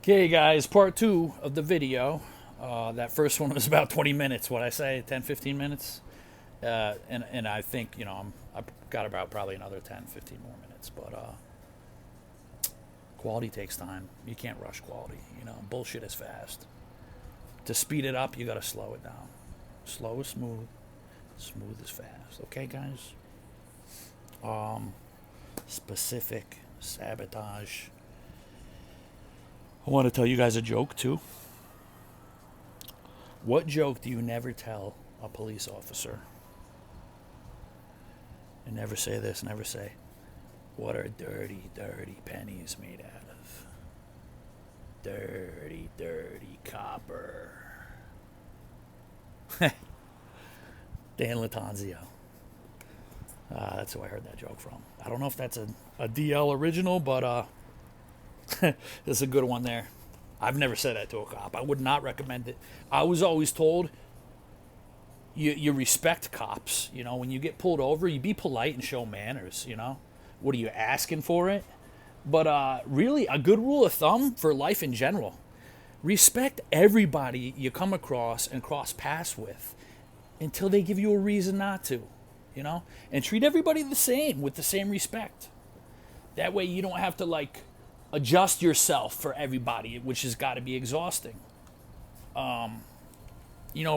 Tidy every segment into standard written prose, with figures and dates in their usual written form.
Okay, guys, part two of the video. That first one was about 20 minutes. What I say, 10, 15 minutes. And I think, I've got about probably another 10, 15 more minutes. But quality takes time. You can't rush quality. Bullshit is fast. To speed it up, you got to slow it down. Slow is smooth. Smooth is fast. Okay, guys? Specific sabotage. I want to tell you guys a joke, too. What joke do you never tell a police officer? And never say this, never say, what are dirty, dirty pennies made out of? Dirty, dirty copper. Dan Latanzio. That's who I heard that joke from. I don't know if that's a DL original, but there's a good one there. I've never said that to a cop. I would not recommend it. I was always told you respect cops. When you get pulled over, you be polite and show manners. What are you asking for it? But really, a good rule of thumb for life in general: respect everybody you come across and cross paths with until they give you a reason not to. And treat everybody the same with the same respect. That way, you don't have to adjust yourself for everybody, which has got to be exhausting. But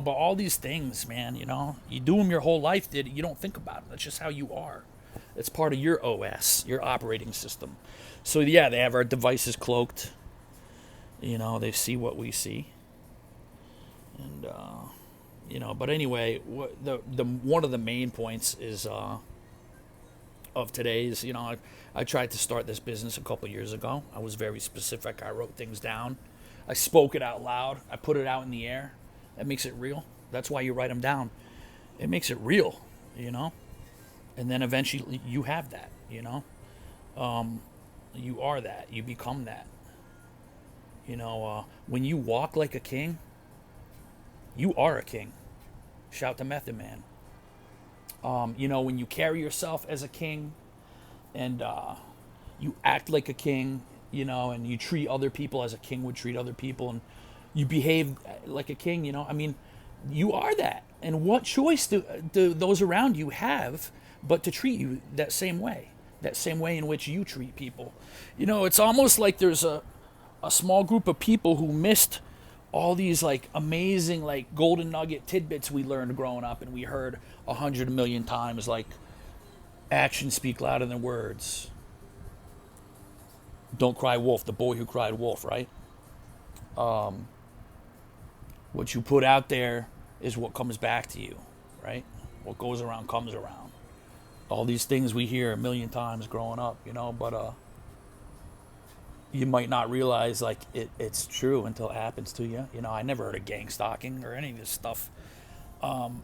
all these things, man, you do them your whole life, you don't think about them. That's just how you are. It's part of your OS, your operating system. So, yeah, they have our devices cloaked. They see what we see. And, but anyway, the one of the main points is of today's, I tried to start this business a couple years ago. I was very specific. I wrote things down. I spoke it out loud. I put it out in the air. That makes it real. That's why you write them down. It makes it real, And then eventually you have that, You are that. You become that. When you walk like a king, you are a king. Shout to Method Man. When you carry yourself as a king and you act like a king, and you treat other people as a king would treat other people, and you behave like a king, you are that. And what choice do those around you have but to treat you that same way in which you treat people? It's almost like there's a small group of people who missed all these amazing golden nugget tidbits we learned growing up and we heard 100 million times, actions speak louder than words. Don't cry wolf, the boy who cried wolf, right? What you put out there is what comes back to you, right? What goes around comes around. All these things we hear a million times growing up, but you might not realize it's true until it happens to you. I never heard of gang stalking or any of this stuff.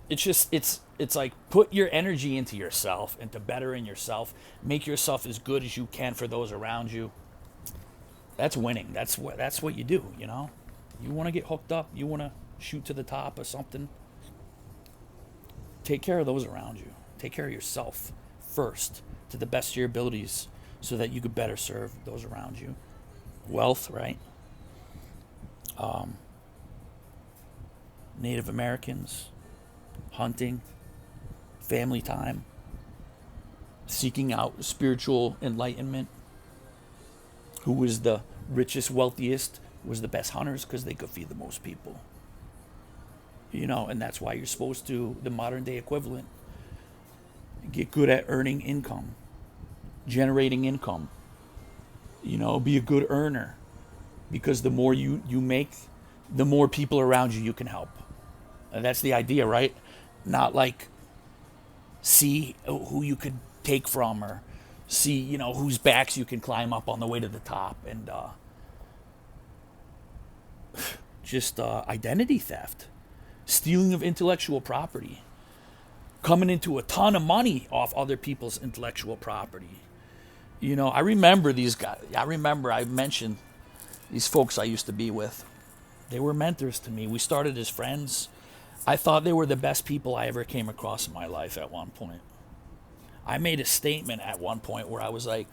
It's like put your energy into yourself, into bettering yourself. Make yourself as good as you can for those around you. That's winning. That's what you do. You want to get hooked up. You want to shoot to the top or something. Take care of those around you. Take care of yourself first to the best of your abilities, so that you could better serve those around you. Wealth, right? Native Americans, hunting, family time, seeking out spiritual enlightenment. Who was the richest, wealthiest, was the best hunters because they could feed the most people. And that's why you're supposed to, the modern day equivalent, get good at earning income, generating income. Be a good earner, because the more you make, the more people around you can help. And that's the idea, right? Not see who you could take from, or see, whose backs you can climb up on the way to the top. And just identity theft, stealing of intellectual property, coming into a ton of money off other people's intellectual property. I remember these guys. I mentioned these folks I used to be with. They were mentors to me. We started as friends. I thought they were the best people I ever came across in my life at one point. I made a statement at one point where I was like,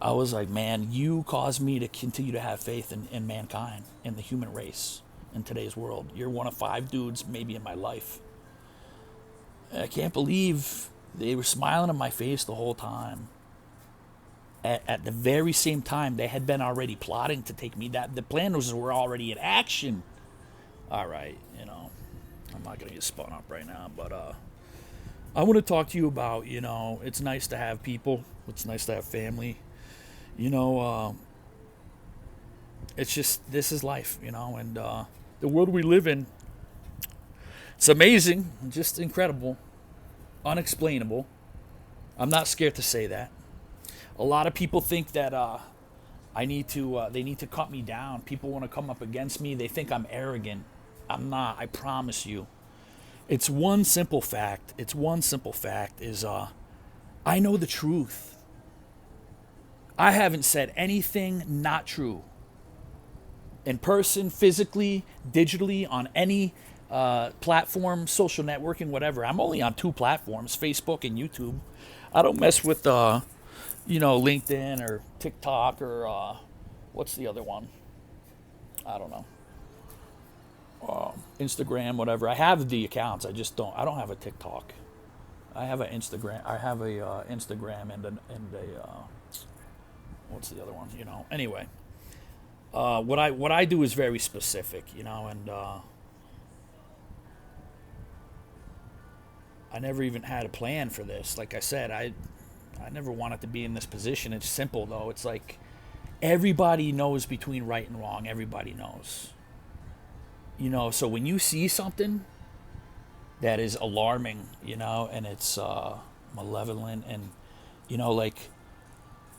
I was like, man, you caused me to continue to have faith in mankind, in the human race, in today's world. You're one of 5 dudes maybe in my life. I can't believe they were smiling in my face the whole time. At the very same time, they had been already plotting to take me down. The plans were already in action. All right, I'm not going to get spun up right now, but I want to talk to you about, it's nice to have people. It's nice to have family. It's just, this is life, and the world we live in, it's amazing, just incredible, unexplainable. I'm not scared to say that. A lot of people think that they need to cut me down. People want to come up against me. They think I'm arrogant. I'm not, I promise you. It's one simple fact. Is I know the truth. I haven't said anything not true. In person, physically, digitally, on any platform, social networking, whatever. I'm only on 2 platforms, Facebook and YouTube. I don't mess with LinkedIn or TikTok or what's the other one? I don't know. Instagram, whatever. I have the accounts. I don't have a TikTok. I have an Instagram. I have a Instagram and a what's the other one? Anyway, what I do is very specific, and I never even had a plan for this. Like I said, I never wanted to be in this position. It's simple though. It's like everybody knows between right and wrong. Everybody knows. So when you see something that is alarming, and it's malevolent and, like,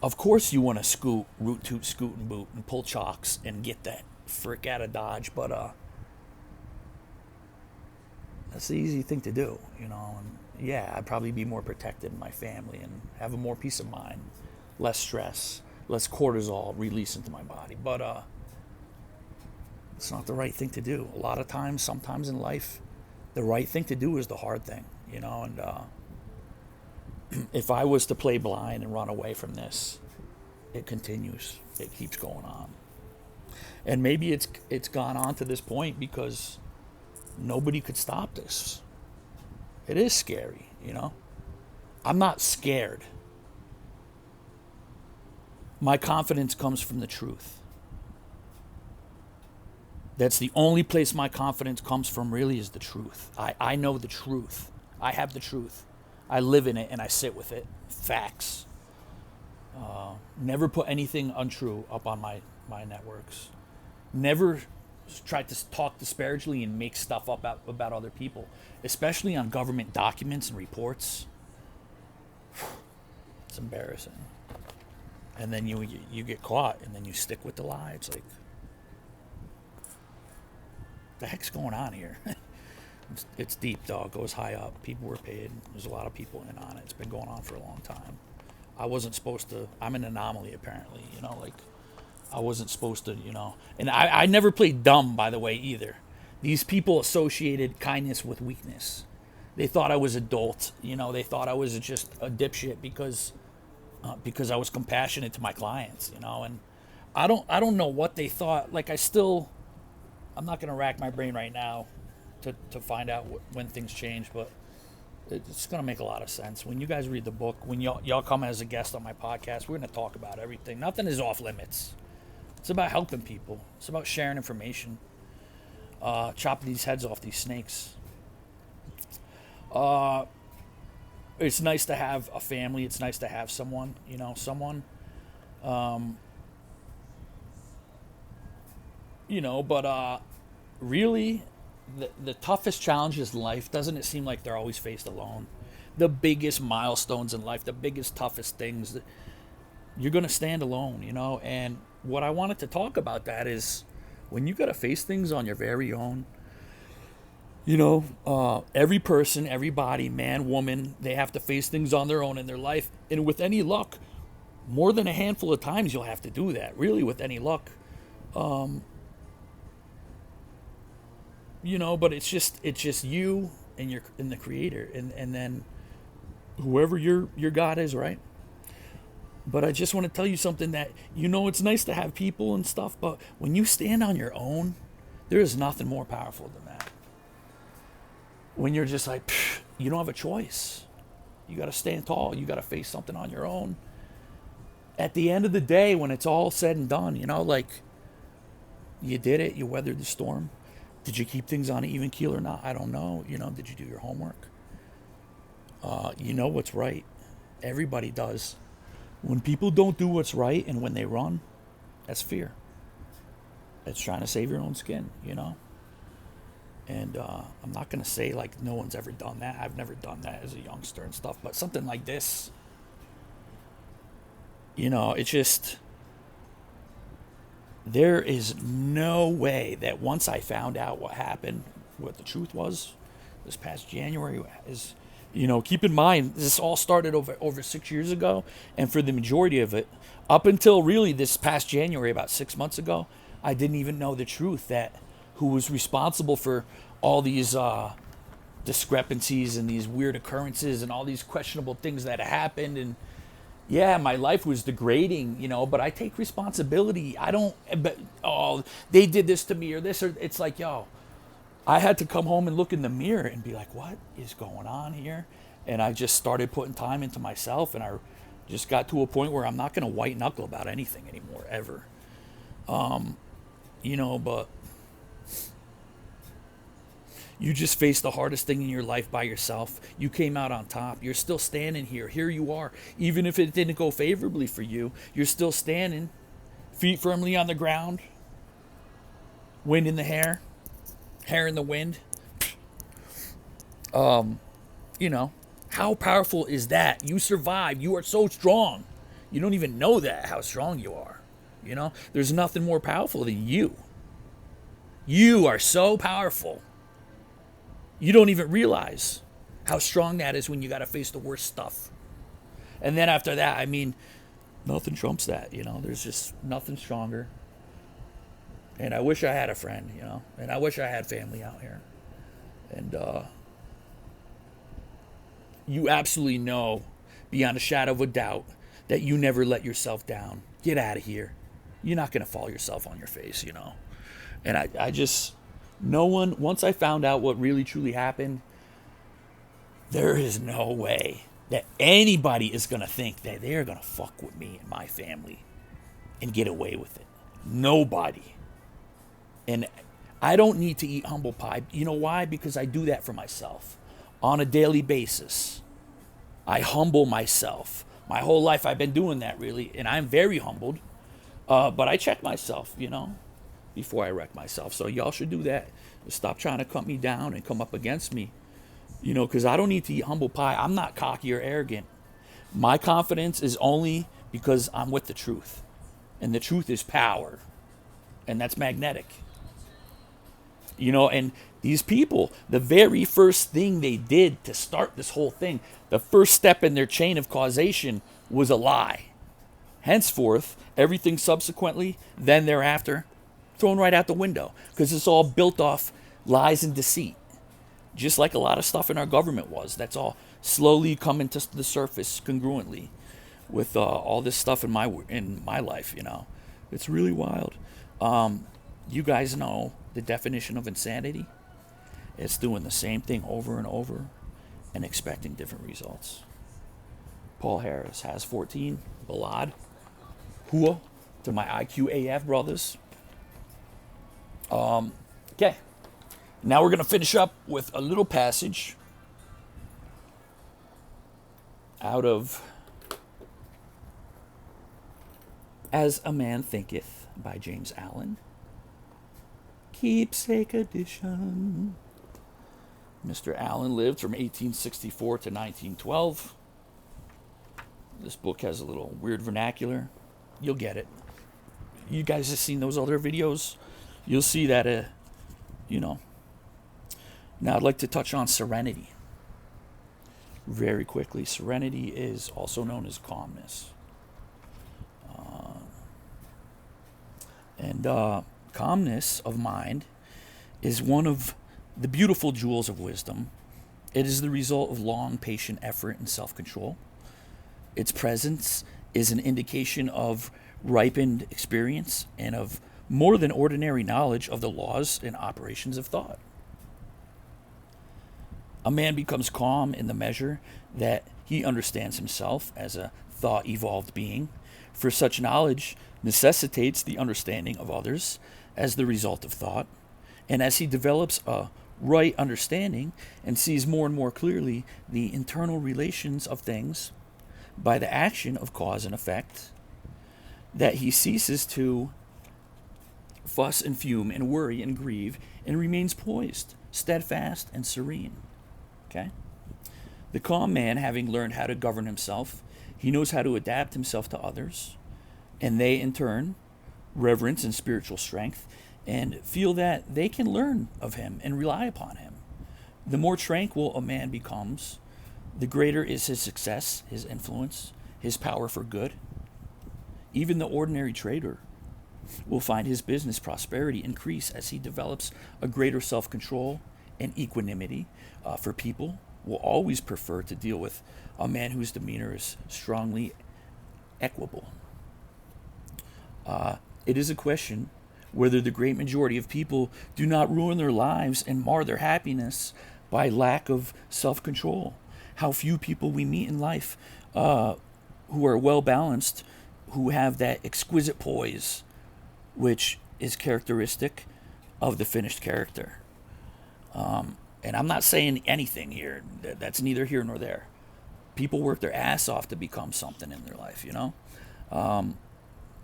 of course you want to scoot, root, toot, scoot, and boot, and pull chocks and get that frick out of Dodge. But that's the easy thing to do, And yeah, I'd probably be more protected in my family and have a more peace of mind, less stress, less cortisol release into my body. But it's not the right thing to do. A lot of times, sometimes in life, the right thing to do is the hard thing, And if I was to play blind and run away from this, it continues. It keeps going on. And maybe it's gone on to this point because nobody could stop this. It is scary, I'm not scared. My confidence comes from the truth. That's the only place my confidence comes from, really, is the truth. I know the truth. I have the truth. I live in it and I sit with it. Facts. Never put anything untrue up on my networks. Never try to talk disparagingly and make stuff up about other people, especially on government documents and reports. It's embarrassing. And then you get caught, and then you stick with the lie. It's like, the heck's going on here? It's deep, dog. It goes high up. People were paid. There's a lot of people in on it. It's been going on for a long time. I wasn't supposed to. I'm an anomaly, apparently. I wasn't supposed to, And I never played dumb, by the way, either. These people associated kindness with weakness. They thought I was adult. They thought I was just a dipshit because I was compassionate to my clients. And I don't know what they thought. Like, I'm not gonna rack my brain right now to find out when things change, but it's gonna make a lot of sense when you guys read the book. When y'all come as a guest on my podcast, we're gonna talk about everything. Nothing is off limits. It's about helping people. It's about sharing information. Chopping these heads off these snakes. It's nice to have a family. It's nice to have someone. But really, the toughest challenges in life, doesn't it seem like they're always faced alone? The biggest milestones in life, the biggest, toughest things, you're going to stand alone, And what I wanted to talk about that is when you got to face things on your very own, every person, everybody, man, woman, they have to face things on their own in their life. And with any luck, more than a handful of times you'll have to do that, really, with any luck. But it's just you and the creator and then whoever your God is, right? But I just want to tell you something that, it's nice to have people and stuff, but when you stand on your own, there is nothing more powerful than that. When you're just like, you don't have a choice. You got to stand tall. You got to face something on your own. At the end of the day, when it's all said and done, like, you did it. You weathered the storm. Did you keep things on an even keel or not? I don't know. Did you do your homework? You know what's right. Everybody does. When people don't do what's right and when they run, that's fear. It's trying to save your own skin, And I'm not going to say like no one's ever done that. I've never done that as a youngster and stuff. But something like this, it's just, there is no way that once I found out what happened, what the truth was this past January is, keep in mind, this all started over 6 years ago. And for the majority of it, up until really this past January, about 6 months ago, I didn't even know the truth that who was responsible for all these discrepancies and these weird occurrences and all these questionable things that happened. And yeah, my life was degrading, but I take responsibility. I don't, they did this to me or this, or it's like, I had to come home and look in the mirror and be like, what is going on here? And I just started putting time into myself, and I just got to a point where I'm not going to white knuckle about anything anymore, ever. But you just faced the hardest thing in your life by yourself. You came out on top. You're still standing here. Here you are. Even if it didn't go favorably for you, you're still standing, feet firmly on the ground, wind in the hair in the wind. How powerful is that? You survived. You are so strong. You don't even know that, how strong you are. There's nothing more powerful than you. You are so powerful. You don't even realize how strong that is when you got to face the worst stuff. And then after that, nothing trumps that, there's just nothing stronger. And I wish I had a friend, and I wish I had family out here. And you absolutely know, beyond a shadow of a doubt, that you never let yourself down. Get out of here. You're not going to fall yourself on your face, And I just, no one, once I found out what really truly happened, there is no way that anybody is going to think that they're going to fuck with me and my family and get away with it. Nobody. And I don't need to eat humble pie. You know why? Because I do that for myself on a daily basis. I humble myself. My whole life I've been doing that, really, and I'm very humbled. But I check myself, before I wreck myself. So y'all should do that. Stop trying to cut me down and come up against me, because I don't need to eat humble pie. I'm not cocky or arrogant. My confidence is only because I'm with the truth. And the truth is power. And that's magnetic. And these people, the very first thing they did to start this whole thing, the first step in their chain of causation was a lie. Henceforth, everything subsequently, then thereafter, thrown right out the window, because it's all built off lies and deceit. Just like a lot of stuff in our government was. That's all slowly coming to the surface congruently with all this stuff in my life, It's really wild. You guys know the definition of insanity. It's doing the same thing over and over and expecting different results. Paul Harris has 14. Balad. Hua to my IQAF brothers. Okay. Now we're going to finish up with a little passage out of As a Man Thinketh by James Allen. Keepsake edition. Mr. Allen lived from 1864 to 1912. This book has a little weird vernacular. You'll get it. You guys have seen those other videos. You'll see that, Now I'd like to touch on serenity. Very quickly. Serenity is also known as calmness. Calmness of mind is one of the beautiful jewels of wisdom. It is the result of long, patient effort and self-control. Its presence is an indication of ripened experience and of more than ordinary knowledge of the laws and operations of thought. A man becomes calm in the measure that he understands himself as a thought evolved being, for such knowledge necessitates the understanding of others as the result of thought, and as he develops a right understanding and sees more and more clearly the internal relations of things by the action of cause and effect, that he ceases to fuss and fume and worry and grieve and remains poised, steadfast, and serene. Okay? The calm man, having learned how to govern himself, he knows how to adapt himself to others, and they, in turn, reverence and spiritual strength, and feel that they can learn of him and rely upon him. The more tranquil a man becomes, the greater is his success, his influence, his power for good. Even the ordinary trader will find his business prosperity increase as he develops a greater self-control and equanimity. For people will always prefer to deal with a man whose demeanor is strongly equable. It is a question whether the great majority of people do not ruin their lives and mar their happiness by lack of self-control. How few people we meet in life who are well-balanced, who have that exquisite poise, which is characteristic of the finished character. And I'm not saying anything here. That's neither here nor there. People work their ass off to become something in their life, you know?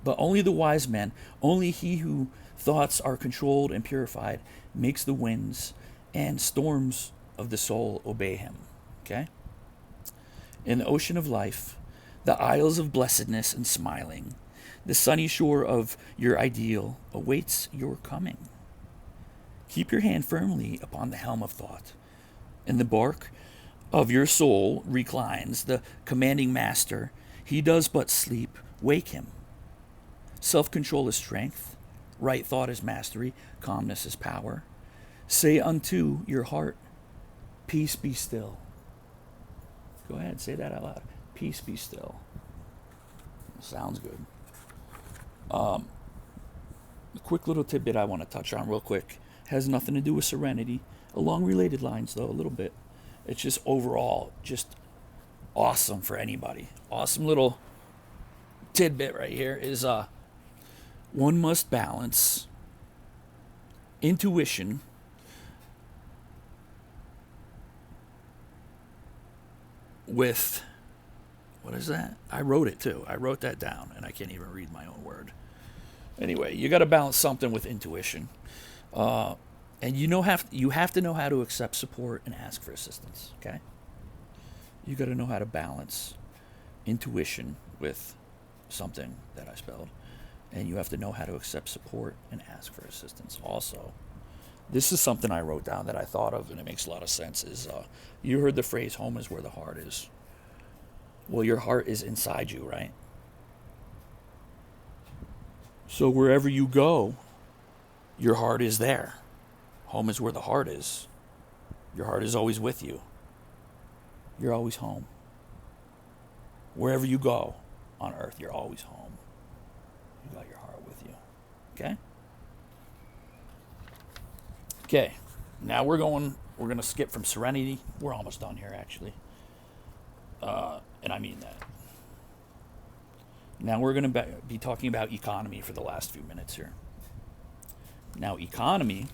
But only the wise man, only he who thoughts are controlled and purified, makes the winds and storms of the soul obey him. Okay? In the ocean of life, the isles of blessedness and smiling, the sunny shore of your ideal awaits your coming. Keep your hand firmly upon the helm of thought, and the bark of your soul reclines the commanding master. He does but sleep, wake him. Self-control is strength, right thought is mastery, calmness is power. Say unto your heart, peace be still. Go ahead, say that out loud. Peace be still. Sounds good. A quick little tidbit I want to touch on real quick. Has nothing to do with serenity. Along related lines, though, a little bit. It's just overall, just awesome for anybody. Awesome little tidbit right here is one must balance intuition with, what is that? I wrote it too. I wrote that down, and I can't even read my own word. Anyway, you got to balance something with intuition. And you have to know how to accept support and ask for assistance, okay? You got to know how to balance intuition with something that I spelled. And you have to know how to accept support and ask for assistance. Also, this is something I wrote down that I thought of, and it makes a lot of sense, is you heard the phrase, home is where the heart is. Well, your heart is inside you, right? So wherever you go, your heart is there. Home is where the heart is. Your heart is always with you. You're always home. Wherever you go on earth, you're always home. You got your heart with you. Okay? Okay. Now we're going to skip from serenity. We're almost done here, actually. And I mean that. Now we're going to be talking about economy for the last few minutes here. Now, economy,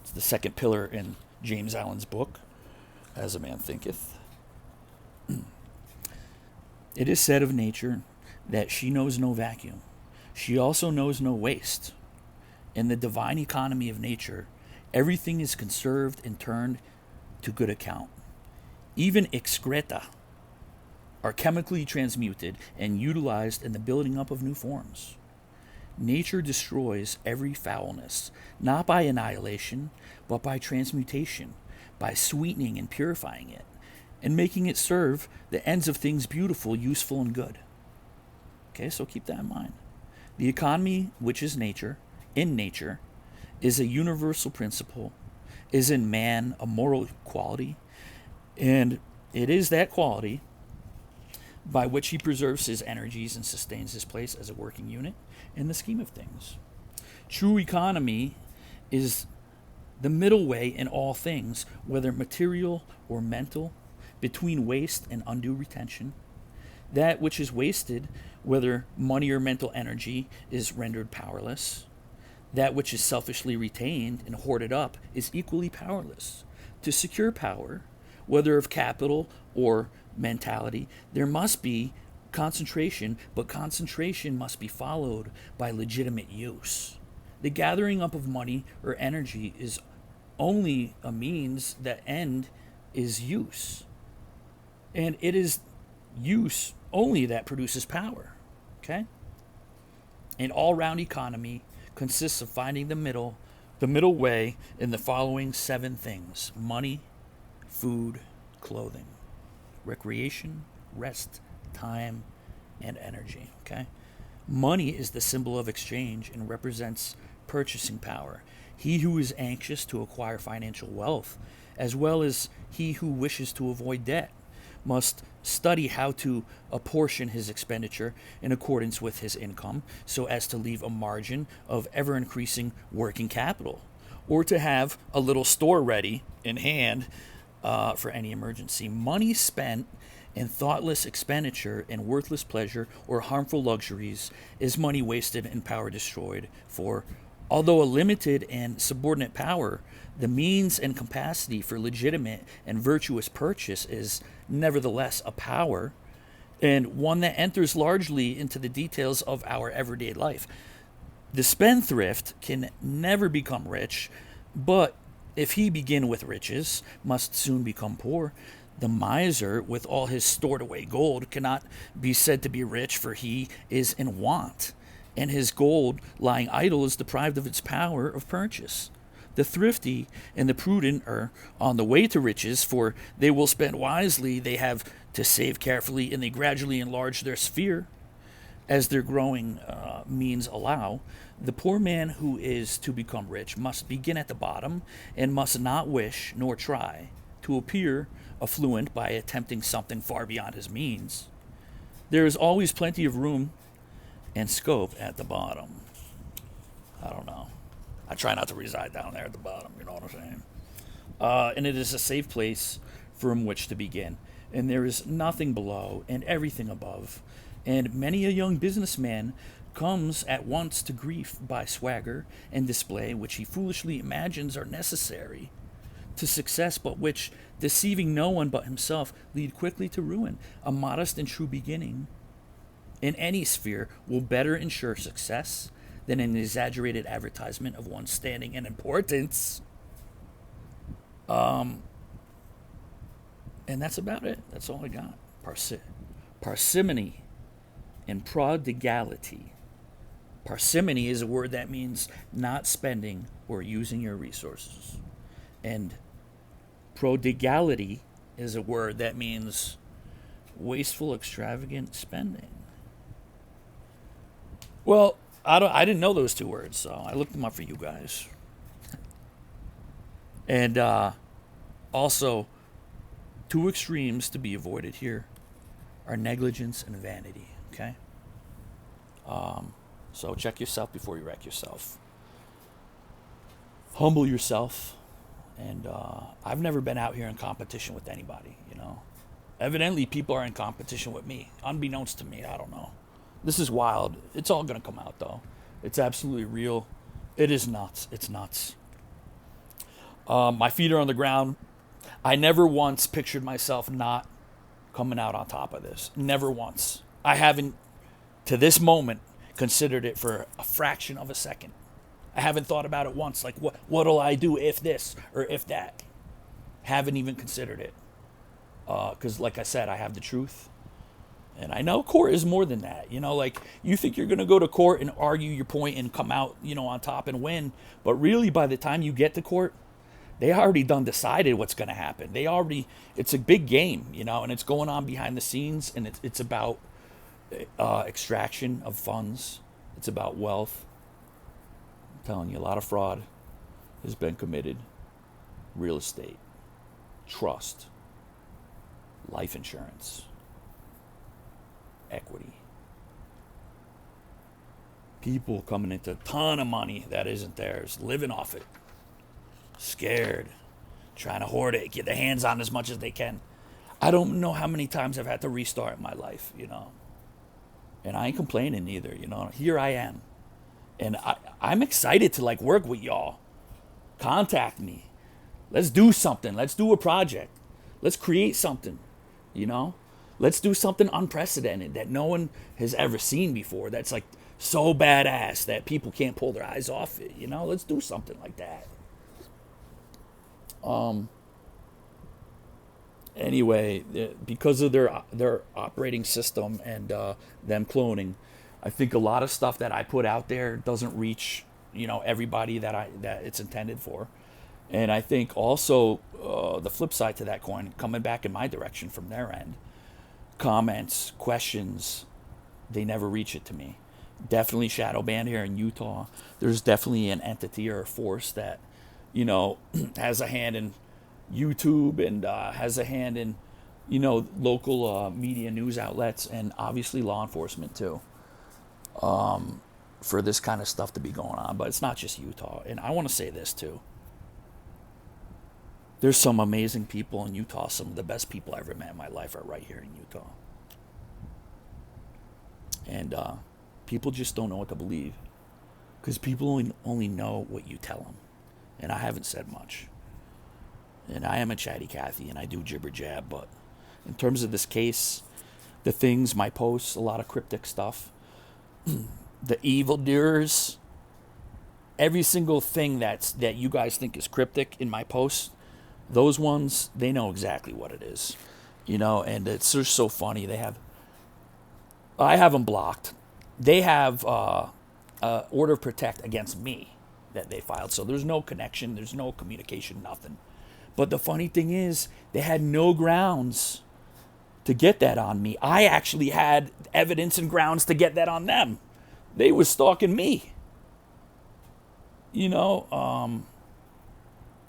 it's the second pillar in James Allen's book, As a Man Thinketh. It is said of nature that she knows no vacuum. She also knows no waste. In the divine economy of nature, everything is conserved and turned to good account. Even excreta are chemically transmuted and utilized in the building up of new forms. Nature destroys every foulness, not by annihilation, but by transmutation, by sweetening and purifying it, and making it serve the ends of things beautiful, useful, and good. Okay, so keep that in mind. The economy, which is nature, in nature, is a universal principle, is in man a moral quality, and It is that quality by which he preserves his energies and sustains his place as a working unit in the scheme of things. True economy is the middle way in all things, whether material or mental, between waste and undue retention. That which is wasted, whether money or mental energy, is rendered powerless. That which is selfishly retained and hoarded up is equally powerless. To secure power, whether of capital or mentality, there must be concentration, but concentration must be followed by legitimate use. The gathering up of money or energy is only a means, that end is use. And it is use only that produces power. Okay? An all-round economy consists of finding the middle way in the following 7 things: money, food, clothing, recreation, rest, time, and energy. Okay? Money is the symbol of exchange and represents purchasing power. He who is anxious to acquire financial wealth, as well as he who wishes to avoid debt, must study how to apportion his expenditure in accordance with his income so as to leave a margin of ever increasing working capital, or to have a little store ready in hand for any emergency. Money spent in thoughtless expenditure and worthless pleasure or harmful luxuries is money wasted and power destroyed. For although a limited and subordinate power, the means and capacity for legitimate and virtuous purchase is nevertheless a power, and one that enters largely into the details of our everyday life. The spendthrift can never become rich, but if he begin with riches, must soon become poor. The miser, with all his stored away gold, cannot be said to be rich, for he is in want, and his gold, lying idle, is deprived of its power of purchase. The thrifty and the prudent are on the way to riches, for they will spend wisely, they have to save carefully, and they gradually enlarge their sphere as their growing means allow. The poor man who is to become rich must begin at the bottom, and must not wish nor try to appear affluent by attempting something far beyond his means. There is always plenty of room and scope at the bottom. I don't know. I try not to reside down there at the bottom, you know what I'm saying? And it is a safe place from which to begin. And there is nothing below and everything above. And many a young businessman comes at once to grief by swagger and display, which he foolishly imagines are necessary to success, but which, deceiving no one but himself, lead quickly to ruin. A modest and true beginning in any sphere will better ensure success than an exaggerated advertisement of one's standing and importance. And that's about it. That's all I got. Parsimony and prodigality. Parsimony is a word that means not spending or using your resources. And prodigality is a word that means wasteful, extravagant spending. Well, I didn't know those 2 words, so I looked them up for you guys. And also, 2 extremes to be avoided here are negligence and vanity, okay? So check yourself before you wreck yourself. Humble yourself. And I've never been out here in competition with anybody, you know. Evidently, people are in competition with me, unbeknownst to me. I don't know. This is wild. It's all going to come out, though. It's absolutely real. It is nuts. It's nuts. My feet are on the ground. I never once pictured myself not coming out on top of this. Never once. I haven't, to this moment, considered it for a fraction of a second. I haven't thought about it once. Like, what'll I do if this or if that? Haven't even considered it. Because, like I said, I have the truth. And I know court is more than that. You know, like, you think you're going to go to court and argue your point and come out, you know, on top and win. But really, by the time you get to court, they already done decided what's going to happen. It's a big game, you know, and it's going on behind the scenes. And it's about extraction of funds. It's about wealth. I'm telling you, a lot of fraud has been committed. Real estate, trust, life insurance, equity. People coming into a ton of money that isn't theirs, living off it, scared, trying to hoard it, get their hands on as much as they can. I don't know how many times I've had to restart my life, and I ain't complaining either, Here I am, and I'm excited to like work with y'all. Contact me. Let's do something. Let's do a project. Let's create something, Let's do something unprecedented that no one has ever seen before. That's like so badass that people can't pull their eyes off it, Let's do something like that. Anyway, because of their operating system and them cloning, I think a lot of stuff that I put out there doesn't reach everybody that it's intended for. And I think also the flip side to that coin, coming back in my direction from their end, comments, questions, they never reach it to me. Definitely shadow banned here in Utah. There's definitely an entity or a force that has a hand in YouTube and has a hand in local media news outlets and obviously law enforcement too, for this kind of stuff to be going on. But it's not just Utah. And I want to say this too. There's some amazing people in Utah. Some of the best people I ever met in my life are right here in Utah. And people just don't know what to believe, because people only know what you tell them. And I haven't said much. And I am a chatty Cathy, and I do jibber jab. But in terms of this case, the things, my posts, a lot of cryptic stuff, the evildoers, every single thing that you guys think is cryptic in my posts, those ones, they know exactly what it is, and it's just so funny. I have them blocked. They have order of protect against me that they filed. So there's no connection, there's no communication, nothing. But the funny thing is, they had no grounds to get that on me. I actually had evidence and grounds to get that on them. They were stalking me.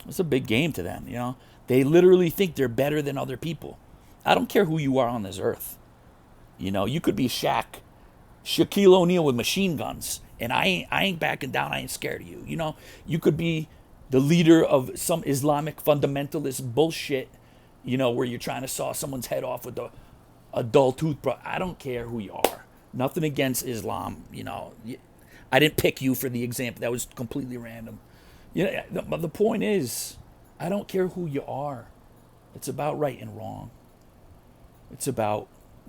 It's a big game to them, They literally think they're better than other people. I don't care who you are on this earth. You could be Shaquille O'Neal with machine guns, and I ain't backing down. I ain't scared of you. You could be the leader of some Islamic fundamentalist bullshit, where you're trying to saw someone's head off with a dull toothbrush. I don't care who you are. Nothing against Islam. I didn't pick you for the example. That was completely random. But the point is, I don't care who you are. It's about right and wrong. It's about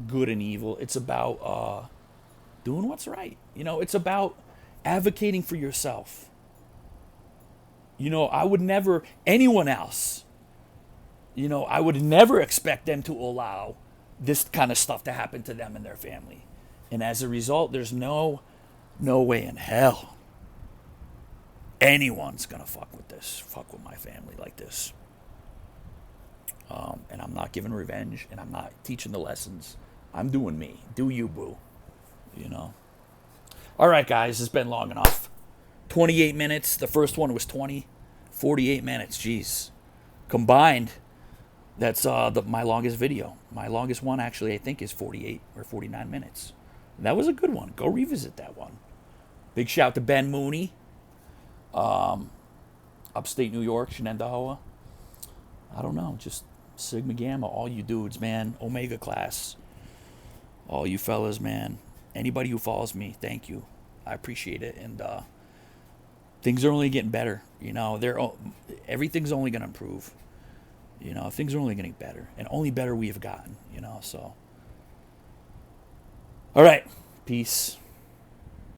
good and evil. It's about doing what's right. It's about advocating for yourself. I would never, anyone else, I would never expect them to allow this kind of stuff to happen to them and their family. And as a result, there's no way in hell anyone's gonna fuck with my family like this. And I'm not giving revenge, and I'm not teaching the lessons. I'm doing me. Do you, boo? All right, guys, it's been long enough. 28 minutes. The first one was 48 minutes. Jeez. Combined, that's my longest video. My longest one, actually, I think, is 48 or 49 minutes. That was a good one. Go revisit that one. Big shout to Ben Mooney. Upstate New York, Shenandoah. I don't know, just Sigma Gamma, all you dudes, man. Omega class. All you fellas, man. Anybody who follows me, thank you. I appreciate it. And things are only getting better. Everything's only going to improve. Things are only getting better. And only better we have gotten, so. All right. Peace.